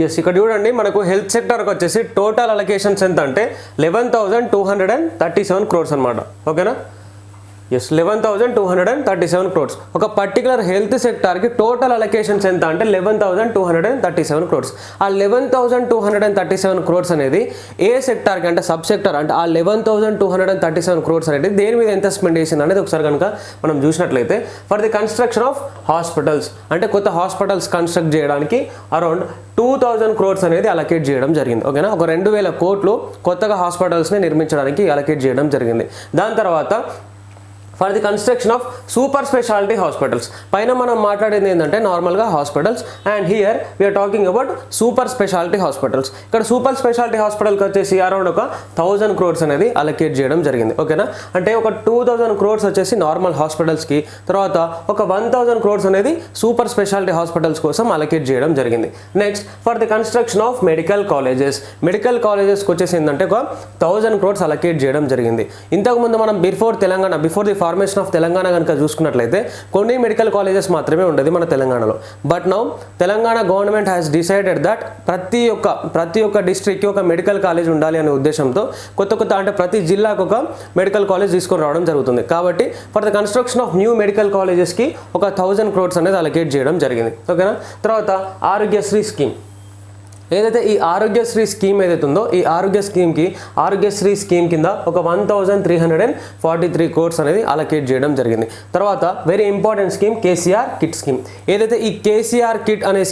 Yes, ఇక్కడ చూడండి మనకు హెల్త్ సెక్టర్కి వచ్చేసి టోటల్ అలొకేషన్స్ ఎంత అంటే 11,237 crores అనమాట. ఓకేనా, ఎస్ 11,237 crores. ఒక పర్టికులర్ హెల్త్ సెక్టార్కి టోటల్ అలొకేషన్స్ ఎంత అంటే 11,237 crores. ఆ 11,237 crores అనేది ఏ సెక్టార్కి అంటే సబ్ సెక్టార్ అంటే ఆ 11,237 crores అనేది దేని మీద ఎంత స్పెండ్ చేసింది అనేది ఒకసారి కనుక మనం చూసినట్లయితే for the construction of hospitals అంటే కొత్త హాస్పిటల్స్ కన్స్ట్రక్ట్ చేయడానికి అరౌండ్ 2,000 crores అనేది అలొకేట్ చేయడం జరిగింది. ఓకేనా, ఒక 2,000 కోట్లు కొత్తగా హాస్పిటల్స్ని నిర్మించడానికి అలొకేట్ చేయడం జరిగింది. దాని తర్వాత for the construction of super speciality hospitals, పైన మనం మాట్లాడేది ఏంటంటే నార్మల్గా hospitals and here we are talking about super speciality hospitals. ఇక్కడ సూపర్ స్పెషాలిటీ హాస్పిటల్కి వచ్చేసి అరౌండ్ ఒక 1,000 crores అనేది అలొకేట్ చేయడం జరిగింది. ఓకేనా, అంటే ఒక 2,000 crores వచ్చేసి నార్మల్ హాస్పిటల్స్కి, తర్వాత ఒక 1,000 crores అనేది సూపర్ స్పెషాలిటీ హాస్పిటల్స్ కోసం అలొకేట్ చేయడం జరిగింది. Next for the construction of medical కాలేజెస్కి వచ్చేసి ఏంటంటే ఒక 1,000 crores అలొకేట్ చేయడం జరిగింది. ఇంతకుముందు మనం before the formation of Telangana కనుక చూసుకున్నట్లయితే కొన్ని మెడికల్ కాలేజెస్ మాత్రమే ఉండేది మన తెలంగాణలో. But now Telangana government has decided that ప్రతి ఒక్క డిస్ట్రిక్ట్కి ఒక మెడికల్ కాలేజ్ ఉండాలి అనే ఉద్దేశంతో కొత్త అంటే ప్రతి జిల్లాకు ఒక మెడికల్ కాలేజ్ తీసుకొని రావడం జరుగుతుంది. కాబట్టి for the construction of new medical కాలేజెస్కి ఒక 1,000 crores అనేది అలొకేట్ చేయడం జరిగింది. ఓకేనా, తర్వాత ఆరోగ్యశ్రీ స్కీమ్ ఏదైతే ఈ ఆరోగ్యశ్రీ స్కీమ్ ఏదైతే ఉందో ఈ ఆరోగ్యశ్రీ స్కీమ్ కింద ఒక 1,343 crores అనేది అలొకేట్ చేయడం జరిగింది. తర్వాత very important scheme KCR kit scheme. ఏదైతే ఈ కేసీఆర్ కిట్ అనే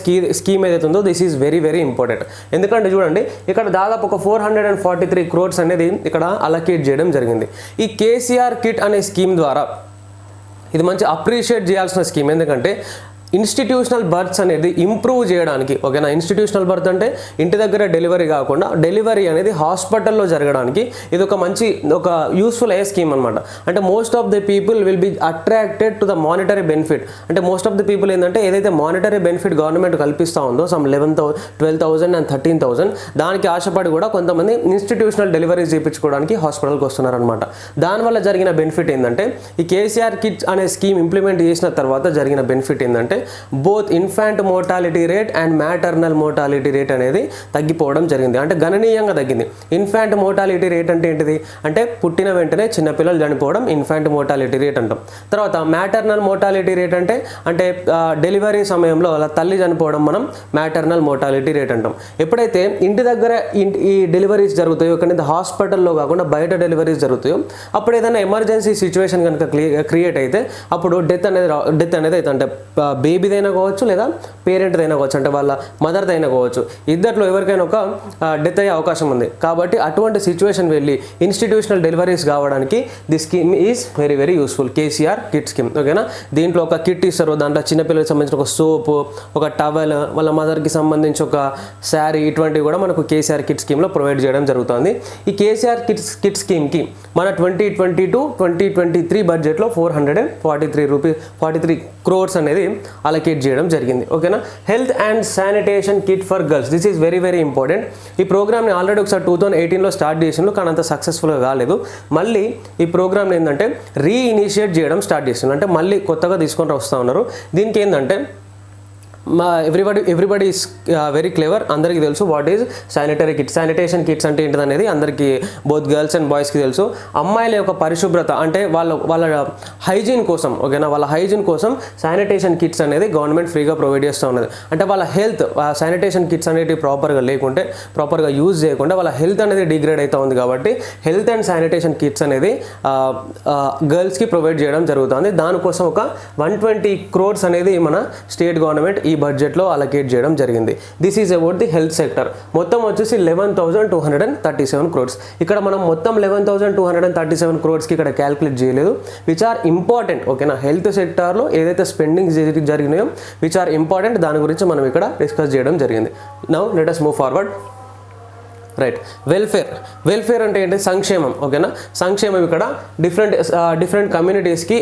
స్కీమ్ ఏదైతే ఉందో this is very very important. ఎందుకంటే చూడండి ఇక్కడ దాదాపు ఒక 443 crores అనేది ఇక్కడ అలొకేట్ చేయడం జరిగింది. ఈ కేసీఆర్ కిట్ అనే స్కీమ్ ద్వారా ఇది మంచి అప్రిషియేట్ చేయాల్సిన స్కీమ్. ఎందుకంటే ఇన్స్టిట్యూషనల్ బర్త్స్ అనేది ఇంప్రూవ్ చేయడానికి. ఓకేనా, ఇన్స్టిట్యూషనల్ బర్త్ అంటే ఇంటి దగ్గర డెలివరీ కాకుండా డెలివరీ అనేది హాస్పిటల్లో జరగడానికి ఇది ఒక యూస్ఫుల్ అయ్యే స్కీమ్ అనమాట. అంటే most of the people will be attracted to the monetary benefit. అంటే మోస్ట్ ఆఫ్ ది పీపుల్ ఏంటంటే ఏదైతే మానిటరీ బెనిఫిట్ గవర్నమెంట్ కల్పిస్తూ ఉందో సమ్ 12,000 and 13,000 దానికి ఆశపడి కూడా కొంతమంది ఇన్స్టిట్యూషనల్ డెలివరీస్ చేయించుకోవడానికి హాస్పిటల్కి వస్తున్నారనమాట. దానివల్ల జరిగిన బెనిఫిట్ ఏంటంటే ఈ కేసీఆర్ కిట్ అనే స్కీమ్ ఇంప్లిమెంట్ చేసిన తర్వాత జరిగిన బెనిఫిట్ ఏంటంటే both infant mortality rate and maternal mortality rate అనేది తగ్గిపోవడం జరిగింది. అంటే గణనీయంగా తగ్గింది. ఇన్ఫాంట్ మోర్టాలిటీ రేట్ అంటే ఏంటిది అంటే పుట్టిన వెంటనే చిన్నపిల్లలు చనిపోవడం ఇన్ఫాంట్ మోర్టాలిటీ రేట్ అంటాం. తర్వాత మ్యాటర్నల్ మోర్టాలిటీ రేట్ అంటే డెలివరీ సమయంలో అలా తల్లి చనిపోవడం మనం మ్యాటర్నల్ మోర్టాలిటీ రేట్ అంటాం. ఎప్పుడైతే ఇంటి దగ్గర ఈ డెలివరీస్ జరుగుతాయో కానీ హాస్పిటల్లో కాకుండా బయట డెలివరీస్ జరుగుతాయో అప్పుడు ఏదైనా ఎమర్జెన్సీ సిచ్యువేషన్ కనుక క్రియేట్ అయితే అప్పుడు డెత్ అనేది అయితే అంటే బేబీదైనా కావచ్చు లేదా పేరెంట్దైనా కావచ్చు అంటే వాళ్ళ మదర్దైనా కావచ్చు ఇద్దరిలో ఎవరికైనా ఒక డెత్ అయ్యే అవకాశం ఉంది. కాబట్టి అటువంటి సిచ్యువేషన్ వెళ్ళి ఇన్స్టిట్యూషనల్ డెలివరీస్ కావడానికి the scheme is very very useful KCR kit scheme. ఓకేనా, దీంట్లో ఒక కిట్ ఇస్తారు. దాంట్లో చిన్నపిల్లలకు సంబంధించిన ఒక సోపు, ఒక టవల్, వాళ్ళ మదర్కి సంబంధించి ఒక శారీ ఇటువంటివి కూడా మనకు కేసీఆర్ కిట్ స్కీమ్లో ప్రొవైడ్ చేయడం జరుగుతుంది. ఈ కేసీఆర్ కిట్ స్కీమ్కి మన 2022-2023 బడ్జెట్లో 443 crores అనేది అలొకేట్ చేయడం జరిగింది. ఓకేనా, health and sanitation kit for girls this is very very important. ఈ ప్రోగ్రామ్ని ఆల్రెడీ ఒకసారి 2018లో స్టార్ట్ చేసిండ్రు కానీ అంత సక్సెస్ఫుల్గా కాలేదు. మళ్ళీ ఈ ప్రోగ్రామ్ని ఏంటంటే రీఇనిషియేట్ చేయడం స్టార్ట్ చేసిండ్రు. అంటే మళ్ళీ కొత్తగా తీసుకొని వస్తూ ఉన్నారు. దీనికి ఏంటంటే ఎవ్రీబడి ఈస్ వెరీ క్లెవర్. అందరికీ తెలుసు వాట్ ఈజ్ శానిటేషన్ కిట్స్ అంటే ఏంటిది అనేది అందరికీ బోత్ గర్ల్స్ అండ్ బాయ్స్కి తెలుసు. అమ్మాయిల యొక్క పరిశుభ్రత అంటే వాళ్ళ హైజీన్ కోసం ఓకేనా వాళ్ళ హైజీన్ కోసం శానిటేషన్ కిట్స్ అనేది గవర్నమెంట్ ఫ్రీగా ప్రొవైడ్ చేస్తూ ఉన్నది. అంటే వాళ్ళ హెల్త్ శానిటేషన్ కిట్స్ అనేవి ప్రాపర్గా యూజ్ చేయకుండా వాళ్ళ హెల్త్ అనేది డిగ్రేడ్ అవుతూ ఉంది. కాబట్టి హెల్త్ అండ్ శానిటేషన్ కిట్స్ అనేది గర్ల్స్కి ప్రొవైడ్ చేయడం జరుగుతుంది. దానికోసం ఒక 120 crores అనేది మన స్టేట్ గవర్నమెంట్ ఈ బడ్జెట్లో అలొకేట్ చేయడం జరిగింది. This is about the health sector. మొత్తం వచ్చేసి 11,237 crores. ఇక్కడ మనం మొత్తం 11,237 crores ఇక్కడ క్యాల్కులేట్ చేయలేదు. విచ్ ఆర్ ఇంపార్టెంట్ ఓకేనా హెల్త్ సెక్టార్లో ఏదైతే స్పెండింగ్ జరిగినాయో విచ్ ఆర్ ఇంపార్టెంట్ దాని గురించి మనం ఇక్కడ డిస్కస్ చేయడం జరిగింది. Now let us move forward. Right. Welfare అంటే ఏంటి? సంక్షేమం. ఓకేనా, సంక్షేమం. ఇక్కడ డిఫరెంట్ కమ్యూనిటీస్కి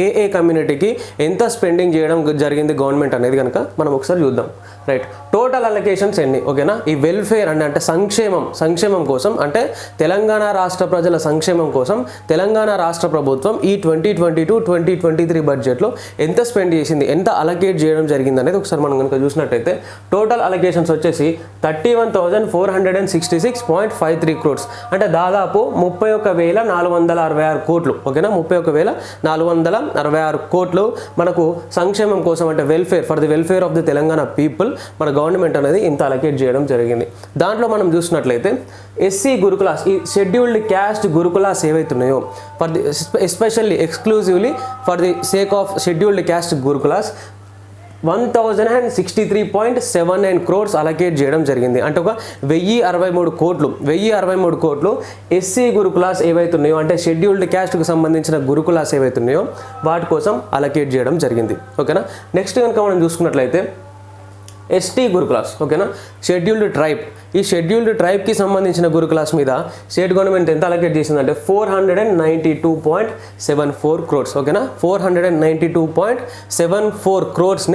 ఏ కమ్యూనిటీకి ఎంత స్పెండింగ్ చేయడం జరిగింది గవర్నమెంట్ అనేది కనుక మనం ఒకసారి చూద్దాం. రైట్. టోటల్ అలొకేషన్స్ ఎన్ని? ఓకేనా, ఈ వెల్ఫేర్ అంటే సంక్షేమం కోసం, అంటే తెలంగాణ రాష్ట్ర ప్రజల సంక్షేమం కోసం తెలంగాణ రాష్ట్ర ప్రభుత్వం ఈ 2022-2023 బడ్జెట్లో ఎంత స్పెండ్ చేసింది, ఎంత అలొకేట్ చేయడం జరిగింది అనేది ఒకసారి మనం కనుక చూసినట్టయితే టోటల్ అలొకేషన్స్ వచ్చేసి 31,466.53 crores, అంటే దాదాపు 31,466 కోట్లు. ఓకేనా, 31,466 కోట్లు మనకు సంక్షేమం కోసం, అంటే for the welfare of the Telangana people మన గవర్నమెంట్ అనేది ఇంత అలొకేట్ చేయడం జరిగింది. దాంట్లో మనం చూసినట్లయితే ఎస్సీ గురుకులాస్, ఈ షెడ్యూల్డ్ క్యాస్ట్ గురుకులాస్ ఏవైతున్నాయో for the especially exclusively for the sake of scheduled caste gurukulas 1,063.79 crores allocate చేయడం జరిగింది. అంటే ఒక 1063 కోట్లు ఎస్సీ గురుకులాస్ ఏవైతున్నాయో, అంటే షెడ్యూల్డ్ క్యాస్ట్కి సంబంధించిన గురుకులాస్ ఏవైతున్నాయో వాటి కోసం అలొకేట్ చేయడం జరిగింది. ఓకేనా, నెక్స్ట్ కనుక మనం చూసుకున్నట్లయితే ఎస్టీ గురుకులాస్. ఓకేనా, షెడ్యూల్డ్ ట్రైబ్, ఈ షెడ్యూల్డ్ ట్రైబ్కి సంబంధించిన గురుకులాస్ మీద స్టేట్ గవర్నమెంట్ ఎంత అలొకేట్ చేసిందంటే 492.74 crores. ఓకేనా, 492.74 crores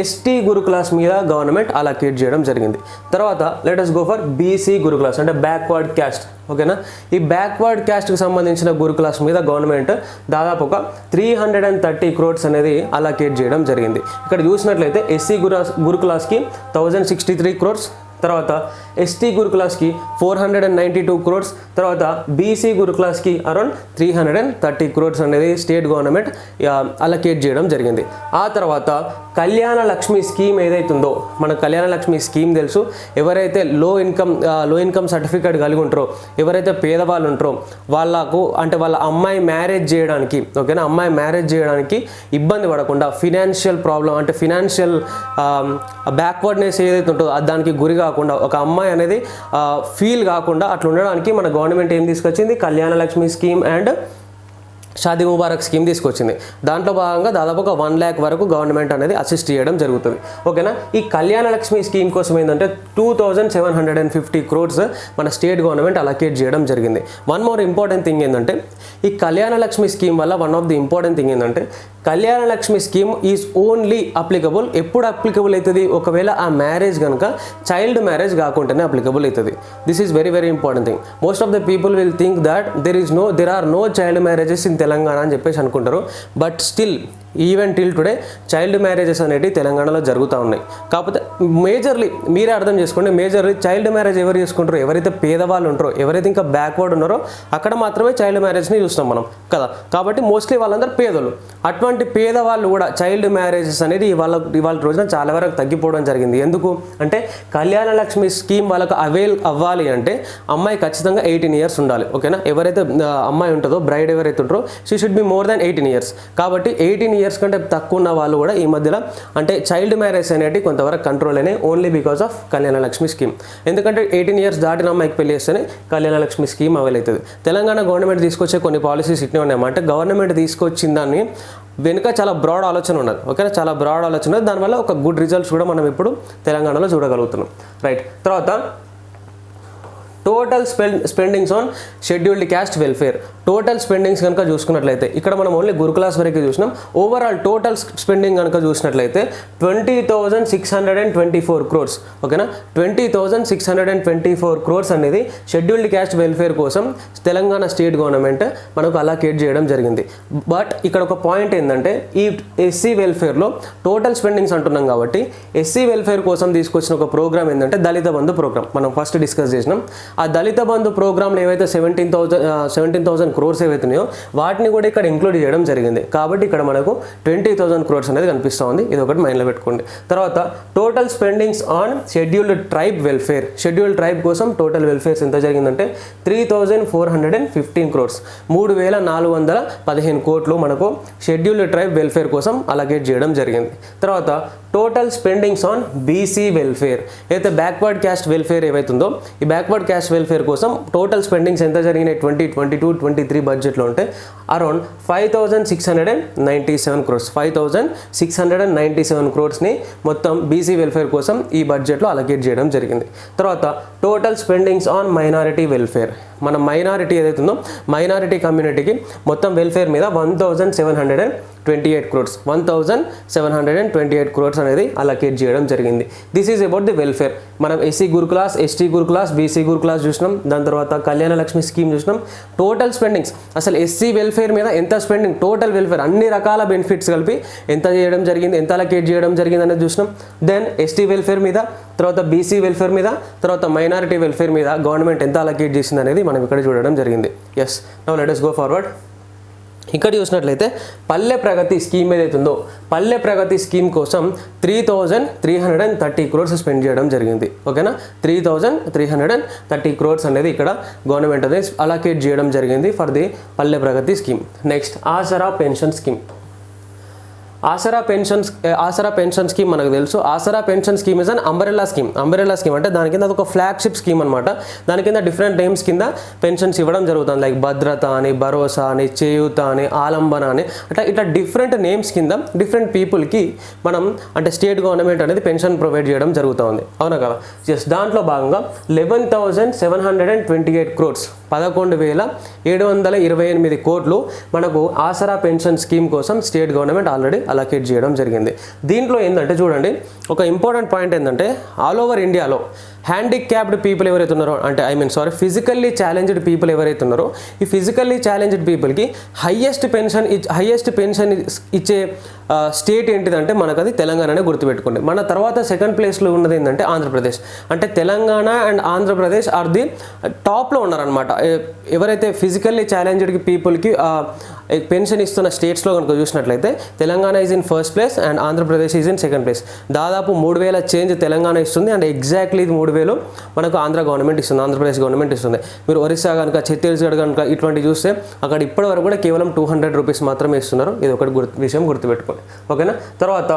ఎస్టీ గురుకులాస్ మీద గవర్నమెంట్ అలొకేట్ చేయడం జరిగింది. తర్వాత let us go for BC gurukulas, అంటే బ్యాక్వర్డ్ క్యాస్ట్. ఓకేనా, ఈ బ్యాక్వర్డ్ క్యాస్ట్కి సంబంధించిన గురుకులాస్ మీద గవర్నమెంట్ దాదాపు ఒక 330 crores అనేది అలొకేట్ చేయడం జరిగింది. ఇక్కడ చూసినట్లయితే ఎస్సీ గురుకులాస్కి 1,063 crores, తర్వాత ఎస్టీ గురుకులాస్కి 492 crores, తర్వాత బీసీ గురుకులాస్కి అరౌండ్ 330 crores అనేది స్టేట్ గవర్నమెంట్ అలొకేట్ చేయడం జరిగింది. ఆ తర్వాత కళ్యాణ లక్ష్మి స్కీమ్ ఏదైతుందో, మన కళ్యాణ లక్ష్మి స్కీమ్ తెలుసు. ఎవరైతే లో ఇన్కమ్ సర్టిఫికేట్ కలిగి ఉంటారో, ఎవరైతే పేదవాళ్ళు ఉంటారో వాళ్ళకు, అంటే వాళ్ళ అమ్మాయి మ్యారేజ్ చేయడానికి, ఓకేనా, అమ్మాయి మ్యారేజ్ చేయడానికి ఇబ్బంది పడకుండా, ఫినాన్షియల్ ప్రాబ్లం అంటే ఫినాన్షియల్ బ్యాక్వర్డ్నెస్ ఏదైతే ఉంటుందో దానికి గురి కాకుండా, ఒక అమ్మాయి అనేది ఫీల్ కాకుండా అట్లా ఉండడానికి మన గవర్నమెంట్ ఏం తీసుకొచ్చింది? కళ్యాణ Lakshmi scheme and Shaadi Mubarak scheme తీసుకొచ్చింది. దాంట్లో భాగంగా దాదాపు ఒక 1 lakh వరకు గవర్నమెంట్ అనేది అసిస్ట్ చేయడం జరుగుతుంది. ఓకేనా, ఈ కళ్యాణ లక్ష్మి స్కీమ్ కోసం ఏంటంటే 2,750 crores మన స్టేట్ గవర్నమెంట్ అలొకేట్ చేయడం జరిగింది. వన్ మోర్ ఇంపార్టెంట్ థింగ్ ఏంటంటే ఈ కళ్యాణ లక్ష్మి స్కీమ్ వల్ల one of the important thing ఏంటంటే Kalyana Lakshmi scheme is only applicable, ఎప్పుడు అప్లికబుల్ అవుతుంది? ఒకవేళ ఆ మ్యారేజ్ కనుక చైల్డ్ మ్యారేజ్ కాకుండానే అప్లికబుల్ అవుతుంది. This is very important thing. Most of the people will think that there are no child marriages in Telangana అని చెప్పేసి అనుకుంటారు. But still even till today child marriages అనేవి తెలంగాణలో జరుగుతూ ఉన్నాయి. కాకపోతే మేజర్లీ మీరే అర్థం చేసుకోండి, మేజర్లీ చైల్డ్ మ్యారేజ్ ఎవరు చేసుకుంటారో, ఎవరైతే పేదవాళ్ళు ఉంటారో, ఎవరైతే ఇంకా బ్యాక్వర్డ్ ఉన్నారో అక్కడ మాత్రమే చైల్డ్ మ్యారేజ్ని చూస్తాం మనం కదా. కాబట్టి మోస్ట్లీ వాళ్ళందరూ పేదలు. అటువంటి పేదవాళ్ళు కూడా చైల్డ్ మ్యారేజెస్ అనేది ఇవాళ రోజున చాలా వరకు తగ్గిపోవడం జరిగింది. ఎందుకు అంటే కళ్యాణ లక్ష్మి స్కీమ్ వాళ్ళకు అవైల్ అవ్వాలి అంటే అమ్మాయి ఖచ్చితంగా 18 years ఉండాలి. ఓకేనా, ఎవరైతే అమ్మాయి ఉంటుందో, బ్రైడ్ ఎవరైతే ఉంటారో she should be more than 18 years. కాబట్టి 18 years కంటే తక్కువ ఉన్న వాళ్ళు కూడా ఈ మధ్యలో అంటే చైల్డ్ మ్యారేజ్ అనేవి కొంతవరకు కంట్రోల్ అయినాయి, ఓన్లీ బికాస్ ఆఫ్ కళ్యాణ లక్ష్మి స్కీమ్. ఎందుకంటే 18 years దాటిన అమ్మాయికి పెళ్లి చేస్తేనే కళ్యాణ లక్ష్మి స్కీమ్ అవైల్ అవుతుంది. తెలంగాణ గవర్నమెంట్ తీసుకొచ్చే కొన్ని పాలసీస్ ఇట్నే ఉన్నాయన్నమాట. గవర్నమెంట్ తీసుకొచ్చిన దాన్ని వెనుక చాలా బ్రాడ్ ఆలోచన ఉన్నది. ఓకేనా, చాలా బ్రాడ్ ఆలోచన ఉన్నది. దానివల్ల ఒక గుడ్ రిజల్ట్స్ కూడా మనం ఇప్పుడు తెలంగాణలో చూడగలుగుతున్నాం. రైట్. తర్వాత total spendings on scheduled caste welfare. Total spendings కనుక చూసుకున్నట్లయితే ఇక్కడ మనం ఓన్లీ గురుకులాస్ వరకు చూసినాం. ఓవరాల్ టోటల్ స్పెండింగ్ కనుక చూసినట్లయితే 20,624 crores. ఓకేనా, 20,624 crores అనేది షెడ్యూల్డ్ క్యాస్ట్ వెల్ఫేర్ కోసం తెలంగాణ స్టేట్ గవర్నమెంట్ మనకు అలొకేట్ చేయడం జరిగింది. బట్ ఇక్కడ ఒక పాయింట్ ఏంటంటే ఈ ఎస్సీ వెల్ఫేర్లో టోటల్ స్పెండింగ్స్ అంటున్నాం కాబట్టి ఎస్సీ వెల్ఫేర్ కోసం తీసుకొచ్చిన ఒక ప్రోగ్రామ్ ఏంటంటే దళిత బంధు ప్రోగ్రామ్. మనం ఫస్ట్ డిస్కస్ చేసినాం. ఆ దళిత బంధు ప్రోగ్రాంలో ఏవైతే 17,000 crores ఏవైతున్నాయో వాటిని కూడా ఇక్కడ ఇంక్లూడ్ చేయడం జరిగింది. కాబట్టి ఇక్కడ మనకు 20,000 crores అనేది కనిపిస్తూ ఉంది. ఇది ఒకటి మైండ్లో పెట్టుకోండి. తర్వాత total spendings on scheduled tribe welfare. Scheduled tribe కోసం టోటల్ వెల్ఫేర్స్ ఎంత జరిగిందంటే 3,415 crores, 3,415 కోట్లు మనకు షెడ్యూల్డ్ ట్రైబ్ వెల్ఫేర్ కోసం అలొకేట్ చేయడం జరిగింది. తర్వాత total spendings on BC welfare, అయితే బ్యాక్వర్డ్ క్యాస్ట్ వెల్ఫేర్ ఏవైతుందో ఈ బ్యాక్వర్డ్ క్యాస్ట్ క్యాష్ వెల్ఫేర్ కోసం టోటల్ స్పెండింగ్స్ ఎంత జరిగినాయి 2022-23 బడ్జెట్లో ఉంటే అరౌండ్ 5,697 crores, 5,697 crores-ని మొత్తం బీసీ వెల్ఫేర్ కోసం ఈ బడ్జెట్లో అలొకేట్ చేయడం జరిగింది. తర్వాత total spendings on minority welfare, మన మైనారిటీ ఏదైతే ఉందో మైనారిటీ కమ్యూనిటీకి మొత్తం వెల్ఫేర్ మీద 1,728 crores, 1,728 crores అనేది అలొకేట్ చేయడం జరిగింది. This is about the welfare. మనం SC gurukuls, ST gurukuls, BC gurukuls చూసినాం, దాని తర్వాత కళ్యాణ లక్ష్మి స్కీమ్ చూసినాం. టోటల్ స్పెండింగ్స్ అసలు ఎస్సీ వెల్ఫేర్ మీద ఎంత స్పెండింగ్, టోటల్ వెల్ఫేర్ అన్ని రకాల బెనిఫిట్స్ కలిపి ఎంత చేయడం జరిగింది, ఎంత అలొకేట్ చేయడం జరిగింది అనేది చూసినాం. దెన్ ఎస్టీ వెల్ఫేర్ మీద, తర్వాత బీసీ వెల్ఫేర్ మీద, తర్వాత మైనారిటీ వెల్ఫేర్ మీద గవర్నమెంట్ ఎంత అలొకేట్ చేసింది అనేది మనం ఇక్కడ చూడడం జరిగింది. Yes, now let us go forward. ఇక్కడ చూసినట్లయితే పల్లె ప్రగతి స్కీమ్ ఏదైతే ఉందో పల్లె ప్రగతి స్కీమ్ కోసం 3,330 crores స్పెండ్ చేయడం జరిగింది. ఓకేనా, 3,330 crores అనేది ఇక్కడ గవర్నమెంట్ అనేది అలొకేట్ చేయడం జరిగింది for the Palle Pragathi scheme. Next Aasara pension scheme. Aasara pension scheme మనకు తెలుసు. Aasara pension scheme is an umbrella scheme. Umbrella scheme అంటే దాని కింద ఒక ఫ్లాగ్షిప్ స్కీమ్ అనమాట. దాని కింద డిఫరెంట్ నేమ్స్ కింద పెన్షన్స్ ఇవ్వడం జరుగుతుంది. లైక్ భద్రత అని, భరోసా అని, చేయూత అని, ఆలంబన అని, ఇట్లా డిఫరెంట్ నేమ్స్ కింద డిఫరెంట్ పీపుల్కి మనం అంటే స్టేట్ గవర్నమెంట్ అనేది పెన్షన్ ప్రొవైడ్ చేయడం జరుగుతుంది. అవునా కదా? జస్ట్ దాంట్లో భాగంగా 11,728 crores, 11,728 కోట్లు మనకు ఆసరా పెన్షన్ స్కీమ్ కోసం స్టేట్ గవర్నమెంట్ ఆల్రెడీ అలొకేట్ చేయడం జరిగింది. దీంట్లో ఏంటంటే చూడండి, ఒక ఇంపార్టెంట్ పాయింట్ ఏంటంటే ఆల్ ఓవర్ ఇండియాలో హ్యాండిక్యాప్డ్ పీపుల్ ఎవరైతే ఉన్నారో అంటే ఫిజికల్లీ ఛాలెంజ్డ్ పీపుల్ ఎవరైతే ఉన్నారో ఈ ఫిజికల్లీ ఛాలెంజ్డ్ పీపుల్కి హైయెస్ట్ పెన్షన్ ఇచ్చే స్టేట్ ఏంటిదంటే మనకు అది తెలంగాణనే గుర్తుపెట్టుకోండి. మన తర్వాత సెకండ్ ప్లేస్లో ఉన్నది ఏంటంటే ఆంధ్రప్రదేశ్. అంటే Telangana and Andhra Pradesh are the టాప్లో ఉన్నారనమాట. ఎవరైతే ఫిజికల్లీ ఛాలెంజ్డ్ పీపుల్కి పెన్షన్ ఇస్తున్న స్టేట్స్లో కనుక చూసినట్లయితే Telangana is in first place and Andhra Pradesh is in second place. దాదాపు 3,000 చేంజ్ తెలంగాణ ఇస్తుంది అండ్ ఎగ్జాక్ట్లీ 3,000 మనకు ఆంధ్ర గవర్నమెంట్ ఇస్తుంది, ఆంధ్రప్రదేశ్ గవర్నమెంట్ ఇస్తుంది. మీరు ఒరిస్సా కనుక, ఛత్తీస్గఢ్ కనుక ఇటువంటి చూస్తే అక్కడ ఇప్పటి వరకు కూడా కేవలం 200 రూపీస్ మాత్రమే ఇస్తున్నారు. ఇది ఒకటి విషయం గుర్తుపెట్టుకోండి. ఓకేనా, తర్వాత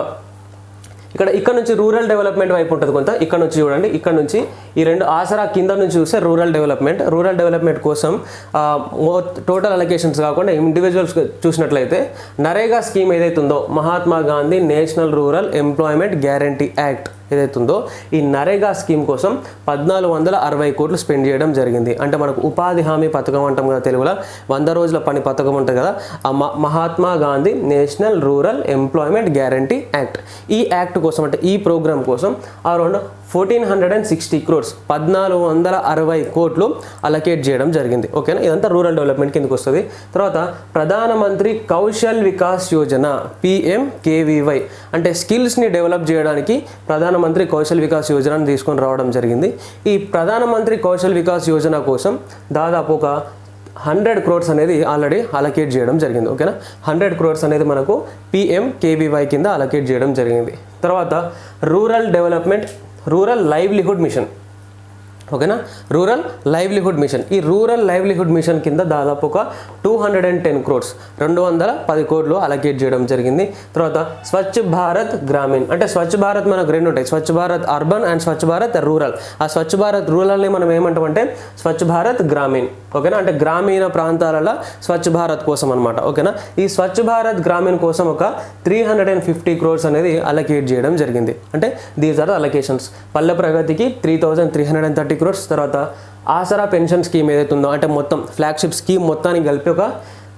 ఇక్కడ నుంచి రూరల్ డెవలప్మెంట్ వైపు ఉంటుంది కొంత. ఇక్కడ నుంచి చూడండి, ఇక్కడ నుంచి ఈ రెండు ఆసరా కింద నుంచి చూస్తే రూరల్ డెవలప్మెంట్ కోసం టోటల్ అలొకేషన్స్ కాకుండా ఇండివిజువల్స్ చూసినట్లయితే నరేగా స్కీమ్ ఏదైతే ఉందో Mahatma Gandhi national rural employment guarantee act ఏదైతే ఉందో ఈ నరేగా స్కీమ్ కోసం 1,460 కోట్లు స్పెండ్ చేయడం జరిగింది. అంటే మనకు ఉపాధి హామీ పథకం అంటాం కదా తెలుగులో, 100 రోజుల పని పథకం ఉంటుంది కదా, ఆ Mahatma Gandhi national rural employment guarantee act. ఈ యాక్ట్ కోసం అంటే ఈ ప్రోగ్రామ్ కోసం అరౌండ్ 1,460 crores, 1,460 కోట్లు అలొకేట్ చేయడం జరిగింది. ఓకేనా, ఇదంతా రూరల్ డెవలప్మెంట్ కిందకి వస్తుంది. తర్వాత ప్రధానమంత్రి కౌశల్ వికాస్ యోజన PMKVY అంటే స్కిల్స్ని డెవలప్ చేయడానికి ప్రధానమంత్రి కౌశల్ వికాస్ యోజనను తీసుకొని రావడం జరిగింది. ఈ ప్రధానమంత్రి కౌశల్ వికాస్ యోజన కోసం దాదాపు ఒక 100 crores అనేది ఆల్రెడీ అలొకేట్ చేయడం జరిగింది. ఓకేనా, 100 crores అనేది మనకు PMKVY కింద అలొకేట్ చేయడం జరిగింది. తర్వాత రూరల్ లైవ్లీహుడ్ మిషన్. ఓకేనా, రూరల్ లైవ్లీహుడ్ మిషన్. ఈ రూరల్ లైవ్లీహుడ్ మిషన్ కింద దాదాపు ఒక 210 crores, 210 కోట్లు అలొకేట్ చేయడం జరిగింది. తర్వాత స్వచ్ఛ భారత్ గ్రామీణ్ అంటే స్వచ్ఛ భారత్ మనకు రెండు ఉంటాయి, Swachh Bharat urban and Swachh Bharat rural. ఆ స్వచ్ఛ భారత్ రూరల్ని మనం ఏమంటామంటే స్వచ్ఛ భారత్ గ్రామీణ్. ఓకేనా, అంటే గ్రామీణ ప్రాంతాలలో స్వచ్ఛ భారత్ కోసం అనమాట. ఓకేనా, ఈ స్వచ్ఛ భారత్ గ్రామీణ్ కోసం ఒక 350 crores అనేది అలొకేట్ చేయడం జరిగింది. అంటే దీస్ ఆర్ ద అలొకేషన్స్. పల్లె ప్రగతికి 3,330 crores, తర్వాత ఆసరా పెన్షన్ స్కీమ్ ఏదైతే ఉందో అంటే మొత్తం ఫ్లాగ్షిప్ స్కీమ్ మొత్తానికి కలిపి ఒక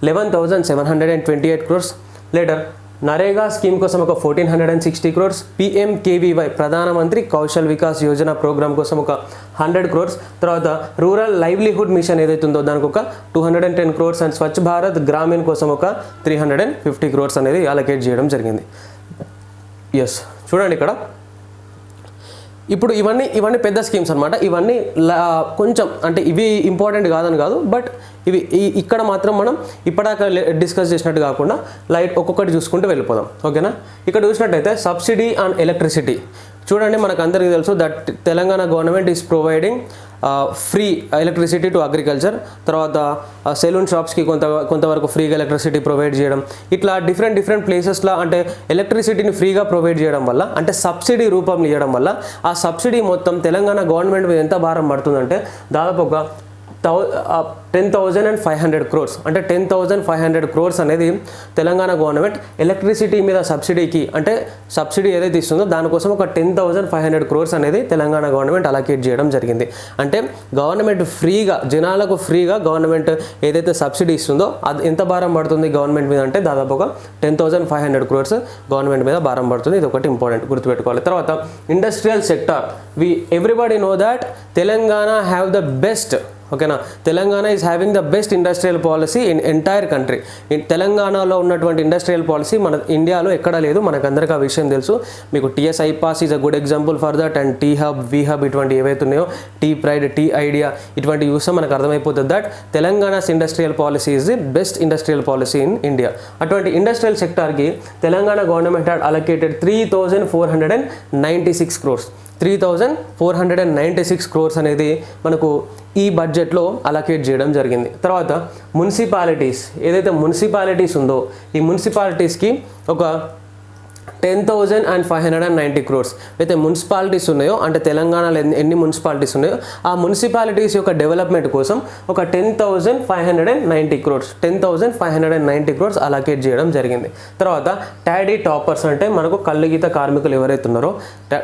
11,728 crores. లేటర్ నరేగా స్కీమ్ కోసం ఒక 1,460 crores, PMKVY ప్రధానమంత్రి కౌశల్ వికాస్ యోజన ప్రోగ్రామ్ కోసం ఒక 100 crores, తర్వాత రూరల్ లైవ్లీహుడ్ మిషన్ ఏదైతే ఉందో దానికి ఒక 210 crores అండ్ స్వచ్ఛ భారత్ గ్రామీణ్ కోసం ఒక 350 crores అనేది అలొకేట్ చేయడం జరిగింది. ఎస్, చూడండి ఇక్కడ ఇప్పుడు ఇవన్నీ పెద్ద స్కీమ్స్ అనమాట. ఇవన్నీ కొంచెం అంటే ఇవి ఇంపార్టెంట్ కాదని కాదు, బట్ ఇవి ఇక్కడ మాత్రం మనం ఇప్పటిదాకా డిస్కస్ చేసినట్టు కాకుండా లైట్ ఒక్కొక్కటి చూసుకుంటూ వెళ్ళిపోదాం. ఓకేనా, ఇక్కడ చూసినట్టయితే సబ్సిడీ ఆన్ ఎలక్ట్రిసిటీ. చూడండి మనకు అందరికీ తెలుసు that Telangana government is providing free electricity to agriculture, తర్వాత సెలూన్ షాప్స్కి కొంతవరకు ఫ్రీగా ఎలక్ట్రిసిటీ ప్రొవైడ్ చేయడం, ఇట్లా డిఫరెంట్ ప్లేసెస్లో అంటే ఎలక్ట్రిసిటీని ఫ్రీగా ప్రొవైడ్ చేయడం వల్ల అంటే సబ్సిడీ రూపంలో ఇవ్వడం వల్ల ఆ సబ్సిడీ మొత్తం తెలంగాణ గవర్నమెంట్ మీద ఎంత భారం పడుతుందంటే దాదాపు ఒక 10,500 crores అంటే 10,500 crores అనేది తెలంగాణ గవర్నమెంట్ ఎలక్ట్రిసిటీ మీద సబ్సిడీకి అంటే సబ్సిడీ ఏదైతే ఇస్తుందో దానికోసం ఒక 10,500 crores అనేది తెలంగాణ గవర్నమెంట్ అలొకేట్ చేయడం జరిగింది. అంటే గవర్నమెంట్ ఫ్రీగా జనాలకు ఫ్రీగా గవర్నమెంట్ ఏదైతే సబ్సిడీ ఇస్తుందో అది ఎంత భారం పడుతుంది గవర్నమెంట్ మీద అంటే దాదాపు ఒక 10,500 crores గవర్నమెంట్ మీద భారం పడుతుంది. ఇది ఒకటి ఇంపార్టెంట్ గుర్తుపెట్టుకోవాలి. తర్వాత industrial sector, everybody know that Telangana have the best, ఓకేనా, Telangana is having the best industrial policy in entire country. తెలంగాణలో ఉన్నటువంటి ఇండస్ట్రియల్ పాలసీ మన ఇండియాలో ఎక్కడా లేదు, మనకు అందరికీ ఆ విషయం తెలుసు. మీకు TS iPASS is a good example for that, and T hub, we hub ఇటువంటి ఏవైతే ఉన్నాయో, టీ ప్రైడ్, టీ ఐడియా ఇటువంటి చూస్తే మనకు అర్థమైపోతుంది that Telangana's industrial policy is the best industrial policy in India. అటువంటి ఇండస్ట్రియల్ సెక్టార్కి Telangana government had allocated 3,496 crores. 3,496 crores అనేది మనకు ఈ బడ్జెట్లో అలొకేట్ చేయడం జరిగింది. తర్వాత మున్సిపాలిటీస్, ఏదైతే మున్సిపాలిటీస్ ఉందో ఈ మున్సిపాలిటీస్కి ఒక 10,590 crores అయితే మున్సిపాలిటీస్ ఉన్నాయో అంటే తెలంగాణలో ఎన్ని మున్సిపాలిటీస్ ఉన్నాయో ఆ మున్సిపాలిటీస్ యొక్క డెవలప్మెంట్ కోసం ఒక 10,590 crores 10,590 crores అలొకేట్ చేయడం జరిగింది. తర్వాత టాడీ టాపర్స్ అంటే మనకు కల్లుగీత కార్మికులు ఎవరైతే ఉన్నారో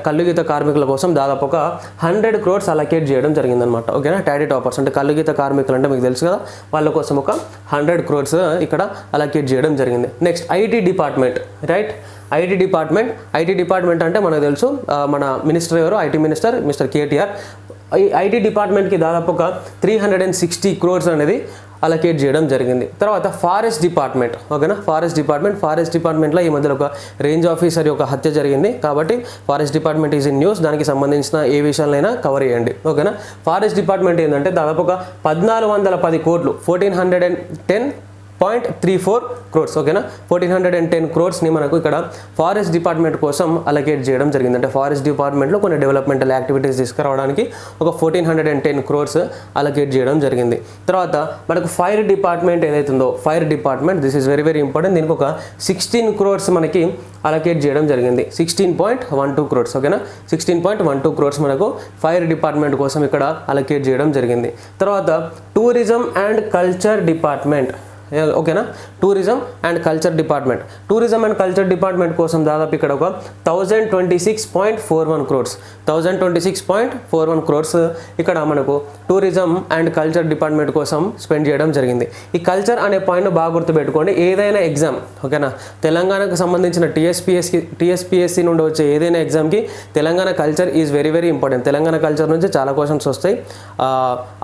కల్లుగీత కార్మికుల కోసం దాదాపు ఒక 100 crores అలొకేట్ చేయడం జరిగిందనమాట. ఓకేనా, టాడీ టాపర్స్ అంటే కల్లుగీత కార్మికులు అంటే మీకు తెలుసు కదా, వాళ్ళ కోసం ఒక 100 crores ఇక్కడ అలొకేట్ చేయడం జరిగింది. Next IT department, right, IT department అంటే మనకు తెలుసు మన మినిస్టర్ ఎవరు, ఐటీ మినిస్టర్ మిస్టర్ కేటీఆర్. ఈ ఐటీ డిపార్ట్మెంట్కి దాదాపు ఒక 360 crores అనేది అలొకేట్ చేయడం జరిగింది. తర్వాత ఫారెస్ట్ డిపార్ట్మెంట్, ఓకేనా, ఫారెస్ట్ డిపార్ట్మెంట్లో ఈ మధ్యలో ఒక రేంజ్ ఆఫీసర్ యొక్క హత్య జరిగింది కాబట్టి forest department is in news, దానికి సంబంధించిన ఏ విషయాలైనా కవర్ చేయండి. ఓకేనా, ఫారెస్ట్ డిపార్ట్మెంట్ ఏంటంటే దాదాపు ఒక 1,410 కోట్లు 1,410.34 crores, ఓకేనా, 1,410 crores మనకు ఇక్కడ ఫారెస్ట్ డిపార్ట్మెంట్ కోసం అలొకేట్ చేయడం జరిగింది. అంటే ఫారెస్ట్ డిపార్ట్మెంట్లో కొన్ని డెవలప్మెంటల్ యాక్టివిటీస్ తీసుకురావడానికి ఒక 1,410 crores అలొకేట్ చేయడం జరిగింది. తర్వాత మనకు ఫైర్ డిపార్ట్మెంట్ ఏదైతుందో fire department, this is very very important, దీనికి ఒక 16 crores మనకి అలొకేట్ చేయడం జరిగింది. 16.12 crores, ఓకేనా, 16.12 crores మనకు ఫైర్ డిపార్ట్మెంట్ కోసం ఇక్కడ అలొకేట్ చేయడం జరిగింది. తర్వాత టూరిజం అండ్ కల్చర్ డిపార్ట్మెంట్, ఓకేనా, టూరిజం అండ్ కల్చర్ డిపార్ట్మెంట్ కోసం దాదాపు ఇక్కడ ఒక 1,026.41 crores 1,026.41 crores ఇక్కడ మనకు టూరిజం అండ్ కల్చర్ డిపార్ట్మెంట్ కోసం స్పెండ్ చేయడం జరిగింది. ఈ కల్చర్ అనే పాయింట్ బాగా గుర్తుపెట్టుకోండి. ఏదైనా ఎగ్జామ్, ఓకేనా, తెలంగాణకు సంబంధించిన టీఎస్పీఎస్సీ నుండి వచ్చే ఏదైనా ఎగ్జామ్కి Telangana culture is very very important. Telangana culture నుంచి చాలా క్వశ్చన్స్ వస్తాయి.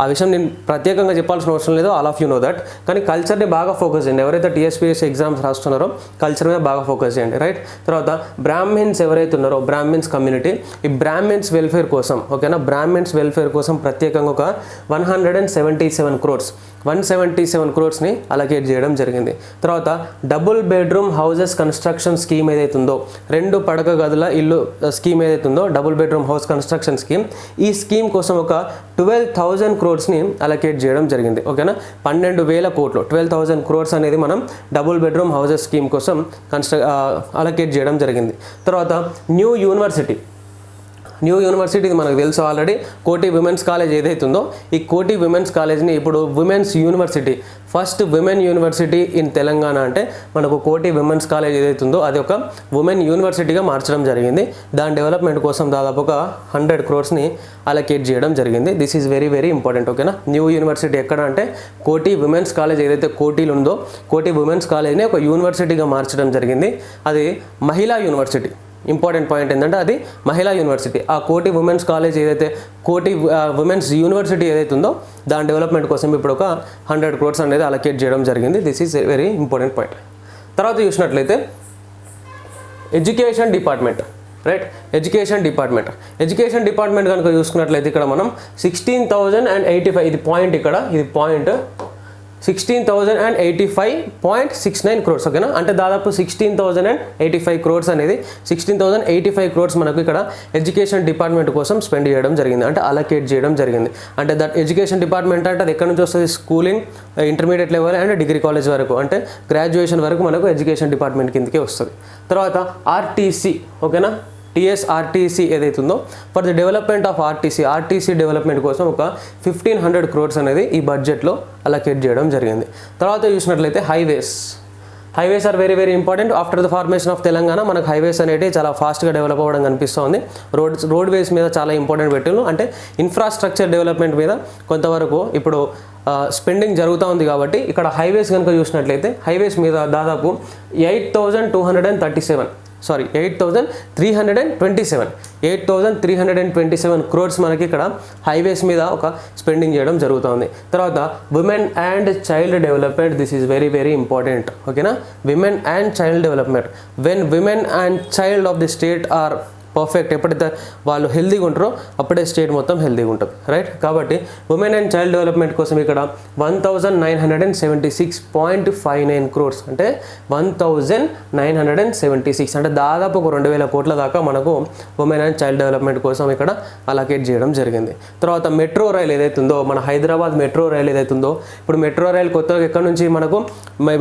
ఆ విషయం నేను ప్రత్యేకంగా చెప్పాల్సిన అవసరం లేదు, all of you know that. కానీ కల్చర్ని బాగా ఫోకస్ చేయండి, ఎవరైతే టీఎస్పీఎస్సీ ఎగ్జామ్స్ రాస్తున్నారో కల్చర్ మీద బాగా ఫోకస్ చేయండి, రైట్. తర్వాత బ్రాహ్మిన్స్ ఎవరైతే ఉన్నారో బ్రాహ్మిన్స్ కమ్యూనిటీ, ఈ బ్రాహ్మిన్స్ వెల్ఫేర్ కోసం, ఓకేనా, బ్రాహ్మిన్స్ వెల్ఫేర్ కోసం ప్రత్యేకంగా ఒక 177 crores అలొకేట్ చేయడం జరిగింది. తర్వాత double bedroom houses construction scheme ఏదైతుందో 2 పడక గదుల ఇల్లు స్కీమ్ ఏదైతుందో double bedroom house construction scheme, ఈ స్కీమ్ కోసం ఒక 12,000 crores అలొకేట్ చేయడం జరిగింది. ఓకేనా, 12,000 కోట్లు 12,000 crores అనేది మనం డబుల్ బెడ్రూమ్ హౌసెస్ స్కీమ్ కోసం అలొకేట్ చేయడం జరిగింది. తర్వాత న్యూ యూనివర్సిటీ మనకు తెలుసు ఆల్రెడీ, కోటి విమెన్స్ కాలేజ్ ఏదైతుందో ఈ కోటి విమెన్స్ కాలేజ్ని ఇప్పుడు women's university, first women university in Telangana అంటే మనకు కోటి విమెన్స్ కాలేజ్ ఏదైతుందో అది ఒక ఉమెన్ యూనివర్సిటీగా మార్చడం జరిగింది. దాని డెవలప్మెంట్ కోసం దాదాపు ఒక 100 crores అలొకేట్ చేయడం జరిగింది. This is very very important. ఓకేనా, న్యూ యూనివర్సిటీ ఎక్కడ అంటే కోటి విమెన్స్ కాలేజ్ ఏదైతే కోటిలో ఉందో కోటి విమెన్స్ కాలేజ్ని ఒక యూనివర్సిటీగా మార్చడం జరిగింది. అది మహిళా యూనివర్సిటీ. ఇంపార్టెంట్ పాయింట్ ఏంటంటే అది మహిళా యూనివర్సిటీ. ఆ కోటి ఉమెన్స్ కాలేజ్ ఏదైతే కోటి ఉమెన్స్ యూనివర్సిటీ ఏదైతే ఉందో దాని డెవలప్మెంట్ కోసం ఇప్పుడు ఒక 100 crores అనేది అలొకేట్ చేయడం జరిగింది. This is very important point. తర్వాత చూసినట్లయితే education department, right, education department కనుక చూసుకున్నట్లయితే ఇక్కడ మనం 16,085, ఇది పాయింట్, ఇక్కడ ఇది పాయింట్ 16,085.69 crores ఓకేనా. అంటే దాదాపు 16,085 crores అనేది 16,085 crores మనకు ఇక్కడ ఎడ్యుకేషన్ డిపార్ట్మెంట్ కోసం స్పెండ్ చేయడం జరిగింది, అంటే అలొకేట్ చేయడం జరిగింది. అంటే దట్ ఎడ్యుకేషన్ డిపార్ట్మెంట్ అంటే అది ఎక్కడి నుంచి వస్తుంది, schooling, intermediate level and degree college వరకు, అంటే గ్రాడ్యుయేషన్ వరకు మనకు ఎడ్యుకేషన్ డిపార్ట్మెంట్ కిందకే వస్తుంది. తర్వాత ఆర్టీసీ ఓకేనా, టీఎస్ఆర్టీసీ ఏదైతే ఉందో for the development of RTC development కోసం ఒక 1,500 crores అనేది ఈ బడ్జెట్లో అలొకేట్ చేయడం జరిగింది. తర్వాత చూసినట్లయితే highways are very very important. After the formation of Telangana మనకు హైవేస్ అనేవి చాలా ఫాస్ట్గా డెవలప్ అవ్వడం కనిపిస్తుంది. రోడ్వేస్ మీద చాలా ఇంపార్టెంట్ పెట్టిండ్రు, అంటే ఇన్ఫ్రాస్ట్రక్చర్ డెవలప్మెంట్ మీద కొంతవరకు ఇప్పుడు స్పెండింగ్ జరుగుతూ ఉంది. కాబట్టి ఇక్కడ హైవేస్ కనుక చూసినట్లయితే హైవేస్ మీద దాదాపు 8,327 crores మనకి ఇక్కడ హైవేస్ మీద ఒక స్పెండింగ్ చేయడం జరుగుతుంది. తర్వాత women and child development, this is very very important ఓకేనా. Women and child development, when women and child of the state are perfect, ఎప్పుడైతే వాళ్ళు హెల్తీగా ఉంటారో అప్పుడే స్టేట్ మొత్తం హెల్తీగా ఉంటుంది, రైట్. కాబట్టి ఉమెన్ అండ్ చైల్డ్ డెవలప్మెంట్ కోసం ఇక్కడ 1,976.59 crores, అంటే 1,976 అంటే దాదాపు ఒక 2,000 కోట్ల దాకా మనకు ఉమెన్ అండ్ చైల్డ్ డెవలప్మెంట్ కోసం ఇక్కడ అలొకేట్ చేయడం జరిగింది. తర్వాత మెట్రో రైల్ ఏదైతే ఉందో, మన హైదరాబాద్ మెట్రో రైల్ ఏదైతే ఉందో, ఇప్పుడు మెట్రో రైల్ కొత్తగా ఎక్కడి నుంచి మనకు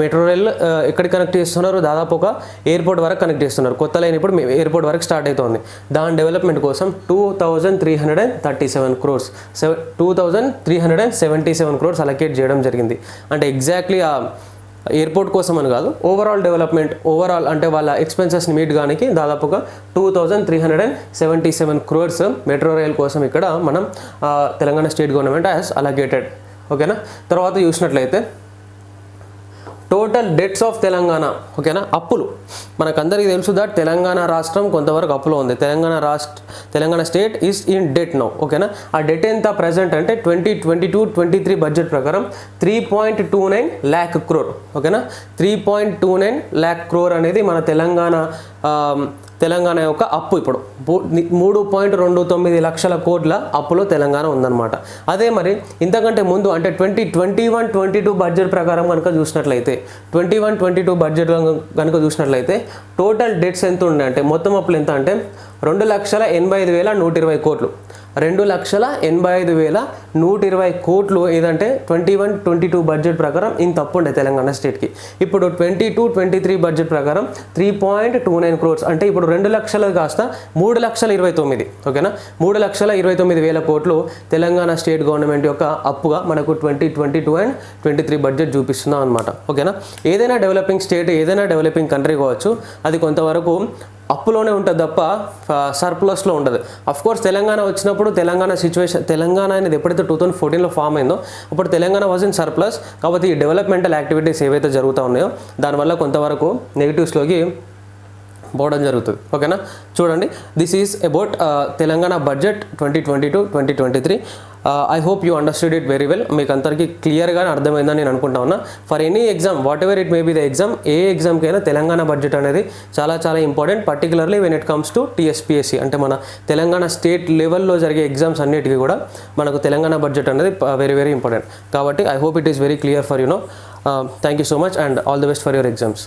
మెట్రో రైల్ ఎక్కడికి కనెక్ట్ చేస్తున్నారు, దాదాపు ఒక ఎయిర్పోర్ట్ వరకు కనెక్ట్ చేస్తున్నారు. కొత్త లైన్ ఇప్పుడు ఎయిర్పోర్ట్ వరకు స్టార్ట్ అవుతుంది. దాని డెవలప్మెంట్ కోసం 2,337 crores 2,377 crores అలొకేట్ చేయడం జరిగింది. అంటే ఎగ్జాక్ట్లీ ఆ ఎయిర్పోర్ట్ కోసం అని కాదు, ఓవరాల్ డెవలప్మెంట్, ఓవరాల్ అంటే వాళ్ళ ఎక్స్పెన్సెస్ని మీట్ గానికి దాదాపుగా 2,377 crores మెట్రో రైల్ కోసం ఇక్కడ మనం Telangana state government has allocated ఓకేనా. తర్వాత చూసినట్లయితే టోటల్ డెట్స్ ఆఫ్ తెలంగాణ ఓకేనా, అప్పులు మనకందరికీ తెలుసు దట్ తెలంగాణ రాష్ట్రం కొంతవరకు అప్పులో ఉంది. Telangana state is in debt now ఓకేనా. ఆ డెట్ ఎంత ప్రజెంట్ అంటే 2022-23 బడ్జెట్ ప్రకారం 3.29 lakh crore ఓకేనా. 3.29 lakh crore అనేది మన తెలంగాణ యొక్క అప్పు ఇప్పుడు 3.29 లక్షల కోట్ల అప్పులో తెలంగాణ ఉందన్నమాట. అదే మరి ఇంతకంటే ముందు అంటే 2021-22 బడ్జెట్ ప్రకారం కనుక చూసినట్లయితే 21-22 బడ్జెట్ కనుక చూసినట్లయితే టోటల్ డెట్స్ ఎంత ఉండే అంటే మొత్తం అప్పులు ఎంత అంటే 2,85,120 కోట్లు, 2,85,120 కోట్లు ఏదంటే 21-22 బడ్జెట్ ప్రకారం ఇంత అప్పు ఉండే తెలంగాణ స్టేట్కి. ఇప్పుడు 22-23 బడ్జెట్ ప్రకారం 3.29 crores, అంటే ఇప్పుడు 2 లక్షలు కాస్త 3,29,000 ఓకేనా. 3,29,000 కోట్లు తెలంగాణ స్టేట్ గవర్నమెంట్ యొక్క అప్పుగా మనకు 2022 and 23 బడ్జెట్ చూపిస్తున్నాం అనమాట ఓకేనా. ఏదైనా డెవలపింగ్ స్టేట్, ఏదైనా డెవలపింగ్ కంట్రీ కావచ్చు, అది కొంతవరకు అప్పులోనే ఉంటుంది తప్ప సర్ప్లస్లో ఉండదు. అఫ్కోర్స్ తెలంగాణ వచ్చినప్పుడు తెలంగాణ అనేది ఎప్పుడైతే 2014లో ఫామ్ అయిందో అప్పుడు తెలంగాణ వాజ్ ఇన్ సర్ప్లస్. కాబట్టి ఈ డెవలప్మెంటల్ యాక్టివిటీస్ ఏవైతే జరుగుతూ ఉన్నాయో దానివల్ల కొంతవరకు నెగిటివ్స్లోకి పోవడం జరుగుతుంది ఓకేనా. చూడండి, this is about Telangana budget 2022-2023. I hope you understood it very well. మీకు అందరికీ క్లియర్గానే అర్థమైందని నేను అనుకుంటా ఉన్నా. For any exam, whatever it may be the exam, ఏ ఎగ్జామ్కైనా తెలంగాణ బడ్జెట్ అనేది చాలా చాలా important, particularly when it comes to TSPSC అంటే మన తెలంగాణ స్టేట్ లెవెల్లో జరిగే ఎగ్జామ్స్ అన్నిటికీ కూడా మనకు తెలంగాణ బడ్జెట్ అనేది వెరీ వెరీ ఇంపార్టెంట్. కాబట్టి I hope it is very clear for you know. Thank you so much and all the best for your exams.